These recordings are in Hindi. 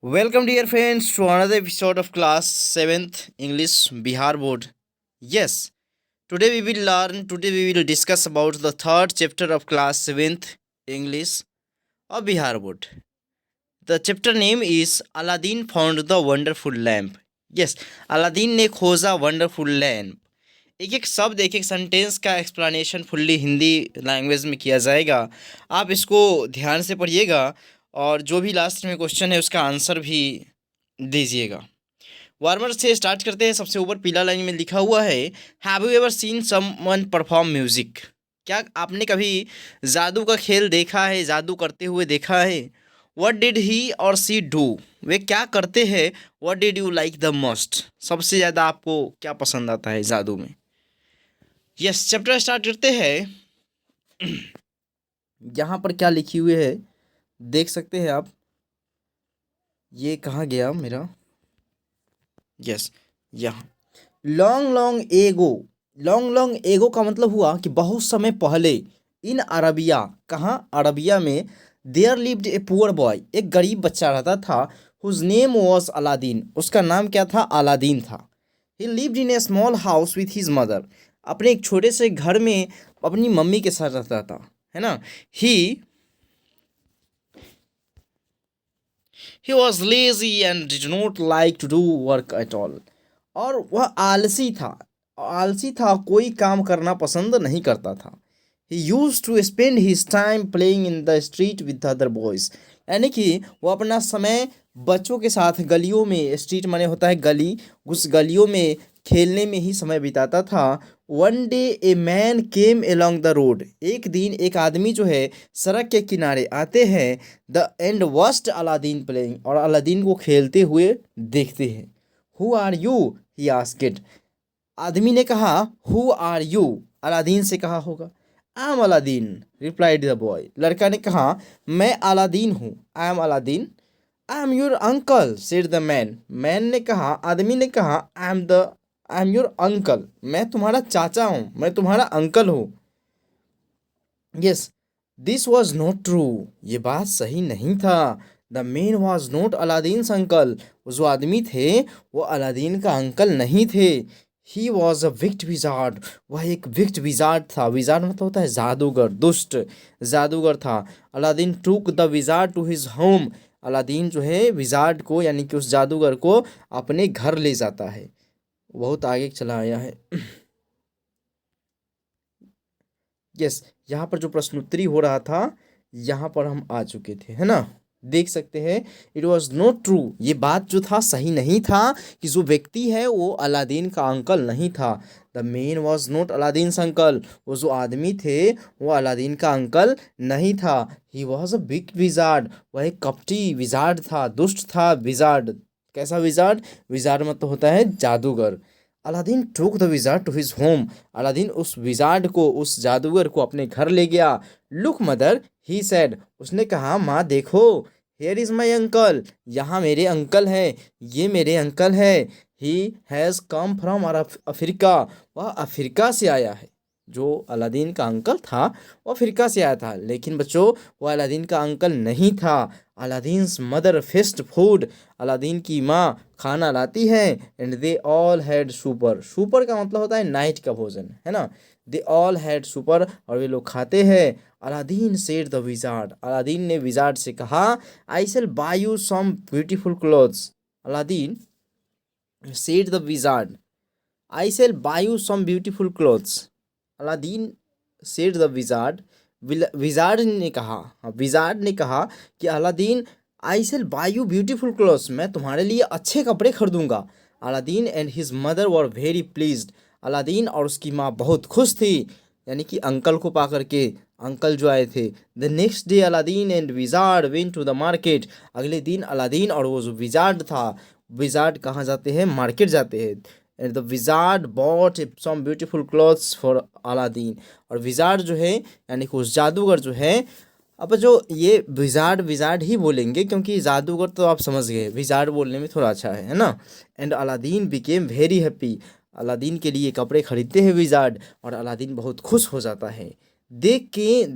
Welcome, dear friends, to another episode of Class 7th English Bihar Board. Yes, today we will discuss about the third chapter of Class 7th English of Bihar Board. The chapter name is Aladdin found the wonderful lamp. Yes, Aladdin ने खोजा वंडरफुल लैम्प. एक एक शब्द एक एक सेंटेंस का एक्सप्लेनेशन फुल्ली हिंदी लैंग्वेज में किया जाएगा. आप इसको ध्यान से पढ़िएगा और जो भी लास्ट में क्वेश्चन है उसका आंसर भी दीजिएगा. वार्मर से स्टार्ट करते हैं. सबसे ऊपर पीला लाइन में लिखा हुआ है, have you ever seen someone perform music. क्या आपने कभी जादू का खेल देखा है, जादू करते हुए देखा है. व्हाट डिड ही और सी डू, वे क्या करते हैं. What did you like the most, सबसे ज़्यादा आपको क्या पसंद आता है जादू में. यस, चैप्टर स्टार्ट करते हैं. यहाँ पर क्या लिखी हुई है देख सकते हैं आप. ये कहाँ गया मेरा. यस, यहाँ long long ago. Long long ago का मतलब हुआ कि बहुत समय पहले. इन अरबिया, कहाँ, अरबिया में. There lived a poor boy, एक गरीब बच्चा रहता था. हुज नेम वॉज अलादीन, उसका नाम क्या था, अलादीन था. ही lived in A small house with his mother, अपने एक छोटे से घर में अपनी मम्मी के साथ रहता था, है ना. He was lazy and did not like to do work at all, और वह आलसी था. आलसी था, कोई काम करना पसंद नहीं करता था. He use to spend his time playing in the street with other boys, यानी कि वो अपना समय बच्चों के साथ गलियों में, स्ट्रीट माने होता है गली, उस गलियों में खेलने में ही समय बिताता था. One day a man came along the road, एक दिन एक आदमी जो है सड़क के किनारे आते हैं. The and watched Aladdin playing, और अलादीन को खेलते हुए देखते हैं. Who are you, he asked. आदमी ने कहा हु आर यू, अलादीन से कहा होगा. I am Aladdin, replied the boy. लड़का ने कहा मैं अलादीन हूँ. I am Aladdin. I am your uncle, said the man. Man ने कहा, आदमी ने कहा आई एम योर अंकल, मैं तुम्हारा चाचा हूँ, मैं तुम्हारा अंकल हूँ. Yes, this was not true, ये बात सही नहीं था. The man was not Aladdin's uncle, जो आदमी थे वो अलादीन का अंकल नहीं थे. ही वॉज अ विक्ट विजार्ड, वह एक विक्ट विजार्ड था. विजार्ड मतलब होता है जादूगर, दुष्ट जादूगर था. Aladdin took the wizard to his home, Aladdin जो है विजार्ड को यानी कि उस जादूगर को अपने घर ले जाता है. बहुत आगे चला आया है. यस, यहाँ पर जो प्रश्नोत्तरी हो रहा था यहाँ पर हम आ चुके थे, है ना. देख सकते हैं, इट वॉज नॉट ट्रू, ये बात जो था सही नहीं था कि जो व्यक्ति है वो अलादीन का अंकल नहीं था. The man was not Aladdin's uncle, वो जो आदमी थे वो अलादीन का अंकल नहीं था. He was a big wizard, वह एक कपटी विजार्ड था, दुष्ट था विजार्ड. कैसा विजार्ड, विजार्ड मतलब होता है जादूगर. Aladdin took the wizard to his home, Aladdin उस विजार्ड को, उस जादूगर को अपने घर ले गया. लुक मदर, ही सेड, उसने कहा माँ देखो. हेयर इज़ माई अंकल, यहाँ मेरे अंकल हैं, ये मेरे अंकल हैं. He has come from Africa, वह अफ्रीका से आया है. जो अलादीन का अंकल था वो अफ्रीका से आया था, लेकिन बच्चों वो अलादीन का अंकल नहीं था. अलादीन्स मदर फेस्ट फूड, अलादीन की माँ खाना लाती है. And they all had super, super का मतलब होता है नाइट का भोजन, है ना. दे ऑल हैड सुपर, और वे लोग खाते हैं. Aladdin said the wizard, Aladdin ने विजार्ड से कहा I shall buy you some beautiful clothes. Aladdin said the wizard I shall buy you some beautiful clothes. Aladdin said the wizard, wizard ने कहा, विजार्ड ने कहा कि Aladdin I shall buy you beautiful clothes, मैं तुम्हारे लिए अच्छे कपड़े खरीदूंगा. Aladdin and his mother were very pleased, Aladdin और उसकी माँ बहुत खुश थी, यानी कि अंकल को पा करके, अंकल जो आए थे. The next day Aladdin and wizard went to the market, अगले दिन अलादीन और वो जो विजार्ड था, विजार्ड कहाँ जाते हैं, मार्केट जाते हैं. And the wizard bought some beautiful clothes for Aladdin, और विजार्ड जो है यानी कि उस जादूगर जो है, अब जो ये विजार्ड विजार्ड ही बोलेंगे क्योंकि जादूगर तो आप समझ गए, विजार्ड बोलने में थोड़ा अच्छा है ना. And Aladdin became very happy, Aladdin के लिए कपड़े खरीदते हैं विजार्ड, और अलादीन बहुत खुश हो जाता है. देख के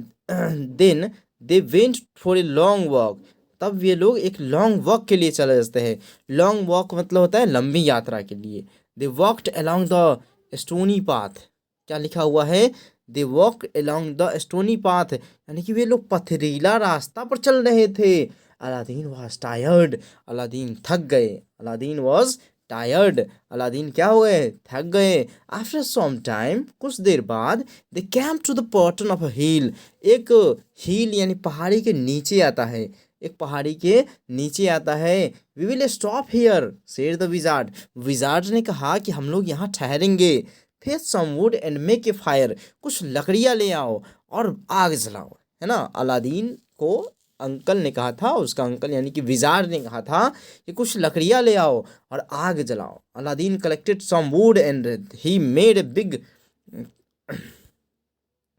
then they went for a long walk, तब ये लोग एक लॉन्ग वॉक के लिए चले जाते हैं। लॉन्ग वॉक मतलब होता है लंबी यात्रा के लिए। They walked along the stony path. क्या लिखा हुआ है? They walked along the stony path, यानी कि वे लोग पथरीला रास्ता पर चल रहे थे। Aladdin was tired. अलादीन थक गए। Aladdin was tired. अलादीन क्या हो गए? थक गए। आफ्टर सम टाइम, कुछ देर बाद, they came to the bottom of a hill. एक हिल यानी पहाड़ी के नीचे आता है। एक पहाड़ी के नीचे आता है। We will stop here said the wizard. Wizard ने कहा कि हम लोग यहाँ ठहरेंगे। Fetch some wood and make a fire. कुछ लकड़ियाँ ले आओ और आग जलाओ, है ना। अलादीन को अंकल ने कहा था, उसका अंकल यानी कि विजार्ड ने कहा था कि कुछ लकड़ियाँ ले आओ और आग जलाओ। Aladdin collected some wood and he made a big.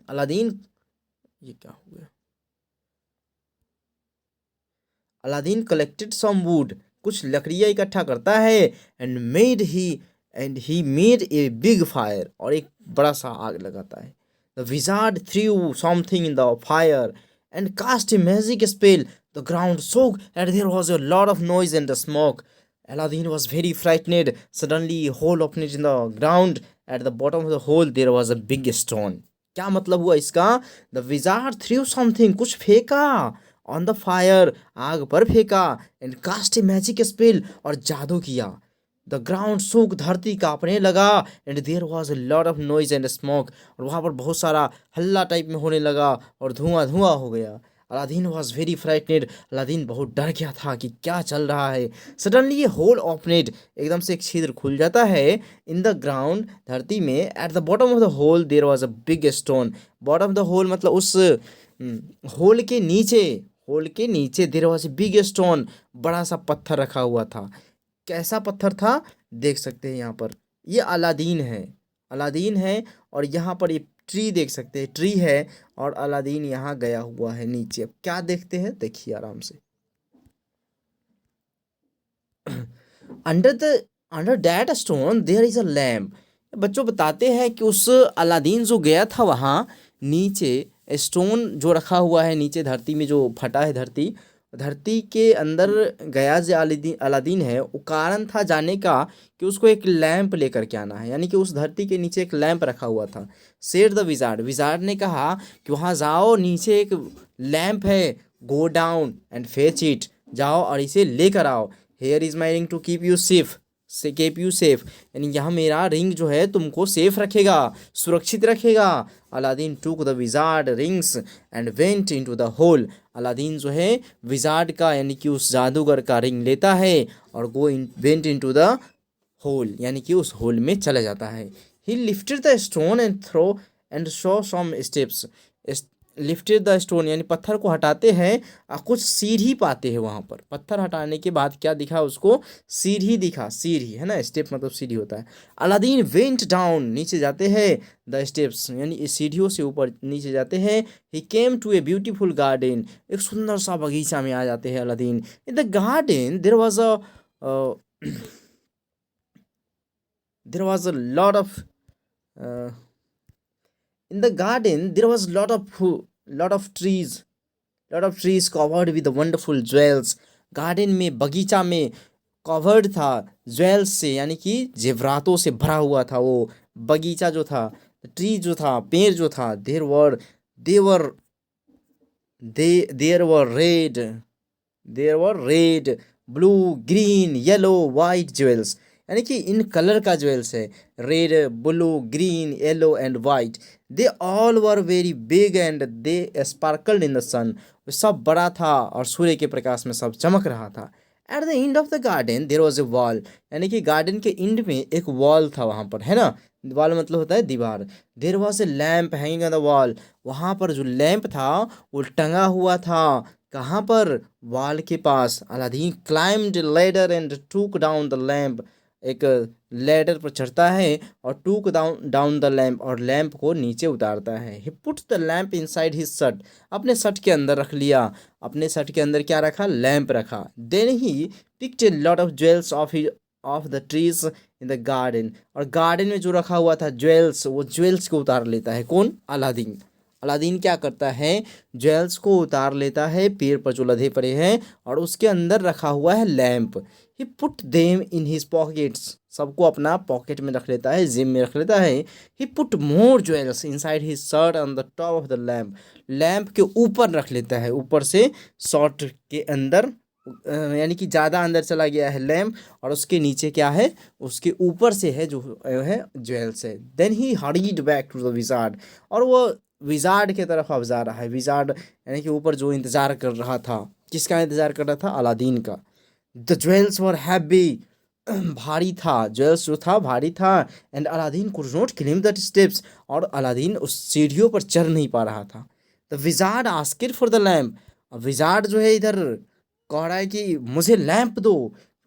Aladdin, ये क्या हो गया? अलादीन कलेक्टेड सम वुड, कुछ लकड़ियाँ इकट्ठा करता है। And he made a big fire, और एक बड़ा सा आग लगाता है। The wizard threw something in the fire and cast a magic spell. The ground shook and there was a lot of noise and smoke. Aladdin was very frightened. Suddenly, a hole opened in the ground. At the bottom of the hole, there was a big stone. क्या मतलब हुआ इसका? द विजार्ड थ्रू समथिंग, कुछ फेंका। ऑन द फायर, आग पर फेंका। And cast a magic spell, और जादू किया। द ग्राउंड सूख, धरती कांपने लगा। And there was a lot of noise and smoke, और वहाँ पर बहुत सारा हल्ला टाइप में होने लगा और धुआं धुआं हो गया। Aladdin was very frightened. Aladdin बहुत डर गया था कि क्या चल रहा है। सडनली ये होल ओपनेड, एकदम से एक छिद्र खुल जाता है। इन द ग्राउंड, धरती में। At the bottom of the hole there was a big stone. Bottom of the hole मतलब उस होल के नीचे, होल के नीचे there was a big stone, बड़ा सा पत्थर रखा हुआ था। कैसा पत्थर था? देख सकते हैं यहाँ पर। ये अलादीन है। अलादीन है, और यहाँ पर ये ट्री देख सकते हैं, ट्री है, और अलादीन यहाँ गया हुआ है नीचे। अब क्या देखते हैं, देखिए आराम से। Under the under that stone there is a lamp. बच्चों बताते हैं कि उस अलादीन जो गया था वहाँ नीचे, स्टोन जो रखा हुआ है नीचे धरती में, जो फटा है धरती, धरती के अंदर गया जो अलादीन अलादीन है, वो कारण था जाने का कि उसको एक लैंप लेकर के आना है, यानी कि उस धरती के नीचे एक लैंप रखा हुआ था। सेड द विजार्ड, विजार्ड ने कहा कि वहाँ जाओ, नीचे एक लैंप है, go down and fetch it, जाओ और इसे लेकर आओ। Here is my ring to keep you safe, से कीप यू सेफ, यानी यह मेरा रिंग जो है तुमको सेफ रखेगा, सुरक्षित रखेगा। Aladdin took the wizard rings and went into the hole. Aladdin जो है विजार्ड का यानी कि उस जादूगर का रिंग लेता है और go in went into the hole, यानी कि उस होल में चला जाता है। He lifted the stone and throw and show some steps. Lifted the stone यानी पत्थर को हटाते हैं और कुछ सीढ़ी पाते हैं वहाँ पर। पत्थर हटाने के बाद क्या दिखा उसको? सीढ़ी दिखा। सीढ़ी है ना, स्टेप मतलब सीढ़ी होता है। अलादीन वेंट डाउन, नीचे जाते हैं, द स्टेप्स यानी इस सीढ़ियों से ऊपर नीचे जाते हैं। He came to a beautiful garden, एक सुंदर सा बगीचा में आ जाते हैं Aladdin. In the garden there was a lot of in the garden there was lot of trees, lot of trees covered with wonderful jewels। Garden में, बगीचा में कवर्ड था ज्वेल्स से, यानी कि जेवरातों से भरा हुआ था वो बगीचा जो था। ट्री जो था, पेड़ जो था, there there were red, there were red, blue, green, yellow, white jewels, यानी कि इन कलर का ज्वेल्स है। Red, blue, green, yellow and white. They all were very big and they sparkled in the sun. सब बड़ा था और सूर्य के प्रकाश में सब चमक रहा था। At the end of the garden there was a wall, यानी कि गार्डन के एंड में एक वॉल था वहाँ पर, है ना। वॉल मतलब होता है दीवार। There was a lamp hanging on the wall, वहाँ पर जो लैम्प था वो टंगा हुआ था। कहाँ पर? वॉल के पास। Aladdin climbed ladder and took down the lamp, एक लैडर पर चढ़ता है और टूक डाउन द लैम्प, और लैम्प को नीचे उतारता है। He put the lamp inside his shirt, अपने शर्ट के अंदर रख लिया। अपने शर्ट के अंदर क्या रखा? लैम्प रखा। Then he picked a lot of jewels of the trees in the garden, और गार्डन में जो रखा हुआ था ज्वेल्स, वो ज्वेल्स को उतार लेता है। कौन? अलादीन। अलादीन क्या करता है, ज्वेल्स को उतार लेता है पेड़ पर जो लदे पड़े हैं, और उसके अंदर रखा हुआ है lamp. He put them in his pockets, सबको अपना पॉकेट में रख लेता है, जिम में रख लेता है। He put more jewels inside his shirt on the top of the lamp, lamp के ऊपर रख लेता है, ऊपर से शर्ट के अंदर, यानी कि ज़्यादा अंदर चला गया है लैम्प, और उसके नीचे क्या है, उसके ऊपर से है जो है ज्वेल्स है। Then he hurried back to the wizard, और वो विजार्ड की तरफ अब जा रहा है। विजार्ड यानी कि ऊपर जो इंतज़ार कर रहा था, किसका इंतज़ार कर रहा था, अलादीन का। द ज्वेल्स वर हैवी, भारी था, ज्वेल्स जो था भारी था। And Aladdin could not climb that steps, और अलादीन उस सीढ़ियों पर चढ़ नहीं पा रहा था। The wizard asked for the lamp, wizard जो है इधर कह रहा है कि मुझे लैंप दो,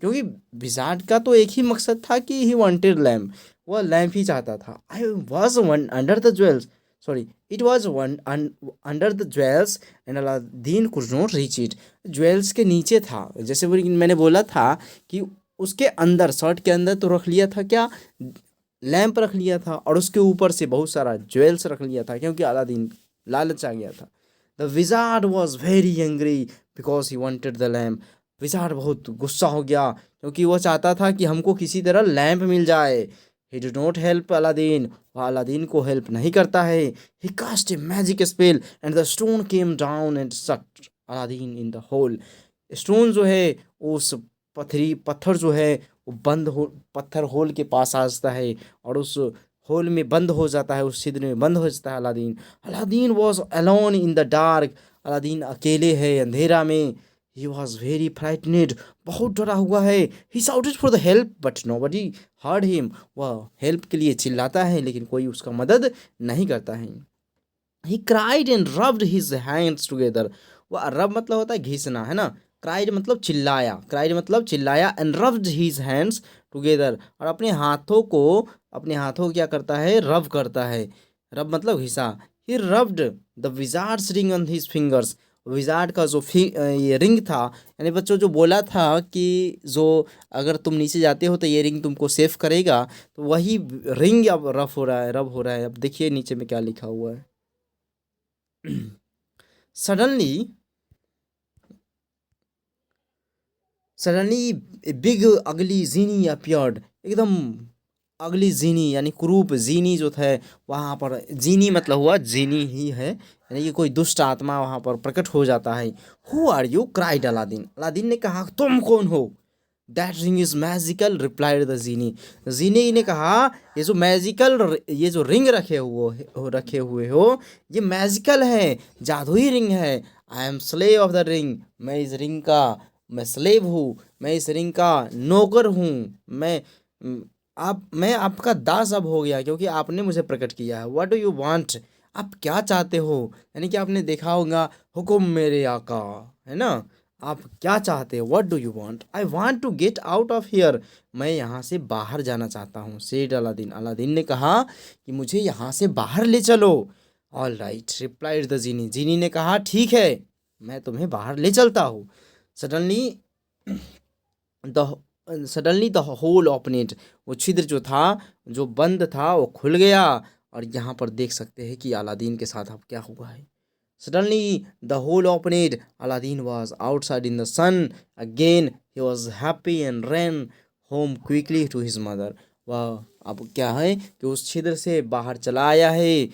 क्योंकि विजार्ड का तो एक ही मकसद था कि ही वांटेड लैम्प, वह लैंप ही चाहता था। I was one under the jewels, sorry it was one under the jewels and Aladdin could not reach it, jewels के नीचे था, जैसे वो मैंने बोला था कि उसके अंदर, शर्ट के अंदर तो रख लिया था क्या, लैंप रख लिया था, और उसके ऊपर से बहुत सारा ज्वेल्स रख लिया था, क्योंकि अलादीन लालच आ गया था। The wizard was very angry because he wanted the lamp, wizard बहुत गुस्सा हो गया क्योंकि वह चाहता था कि हमको किसी तरह लैंप मिल जाए। He did not help Aladdin, वह अलादीन को हेल्प नहीं करता है। He cast a magic spell and the stone came down and shut Aladdin in the hole, stone जो है उस पत्थर जो है वो बंद हो, पत्थर होल के पास आ जाता है, और उस होल में बंद हो जाता है, उस छिद्र में बंद हो जाता है Aladdin. Aladdin was alone in the dark, Aladdin अकेले है अंधेरा में। ही वॉज वेरी फ्राइटनेड, बहुत डरा हुआ है। ही shouted for the help but nobody heard him, वह हेल्प के लिए चिल्लाता है लेकिन कोई उसका मदद नहीं करता है। He cried and rubbed his hands together, वह रब मतलब होता है घिसना, है ना। क्राइड मतलब चिल्लाया, क्राइड मतलब चिल्लाया, and rubbed his hands together, और अपने हाथों को क्या करता है, रब करता है। रब मतलब घिसा। He rubbed the wizard's ring on his fingers, wizard का जो ये रिंग था, यानी बच्चों जो बोला था कि जो अगर तुम नीचे जाते हो तो ये रिंग तुमको सेफ करेगा, तो वही रिंग अब रफ हो रहा है, रब हो रहा है। अब देखिए नीचे में क्या लिखा हुआ है। Suddenly, suddenly a big ugly genie appeared. एकदम अगली जीनी यानी कुरूप जीनी जो थे वहाँ पर, जीनी मतलब हुआ जीनी ही है, यानी कि कोई दुष्ट आत्मा वहाँ पर प्रकट हो जाता है। Who are you, cried Aladdin, Aladdin ने कहा तुम कौन हो। That ring is magical, replied the genie, genie ने कहा ये जो मैजिकल, ये जो रिंग रखे हुए हो ये मैजिकल है, जादुई रिंग है। I am slave of the ring, मैं इस रिंग का मैं स्लेव हूँ, मैं इस रिंग का नौकर हूँ। मैं आपका दास अब हो गया क्योंकि आपने मुझे प्रकट किया है। व्हाट डू यू वांट, आप क्या चाहते हो, यानी कि आपने देखा होगा हुक्म मेरे आका, है ना। आप क्या चाहते हो, what do you want. I want to get out of here, मैं यहाँ से बाहर जाना चाहता हूँ। सेड अलादीन, अलादीन ने कहा कि मुझे यहाँ से बाहर ले चलो। All right replied the genie, genie ने कहा ठीक है मैं तुम्हें बाहर ले चलता हूँ। Suddenly the suddenly the hole opened, वो छिद्र जो था, जो बंद था वो खुल गया, और यहाँ पर देख सकते हैं कि अलादीन के साथ अब क्या हुआ है। Suddenly the hole opened, Aladdin was outside in the sun again, he was happy and ran home quickly to his mother. वह अब क्या है कि उस छिद्र से बाहर चला आया है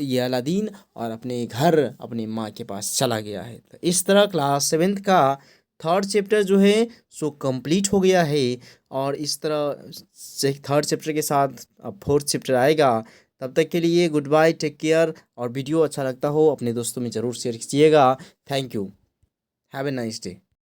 ये अलादीन, और अपने घर अपनी माँ के पास चला गया है। तो इस तरह क्लास 7th का थर्ड चैप्टर जो है सो कंप्लीट हो गया है, और इस तरह से थर्ड चैप्टर के साथ अब फोर्थ चैप्टर आएगा। तब तक के लिए गुड बाय, टेक केयर, और वीडियो अच्छा लगता हो अपने दोस्तों में ज़रूर शेयर कीजिएगा। Thank you, have a nice day.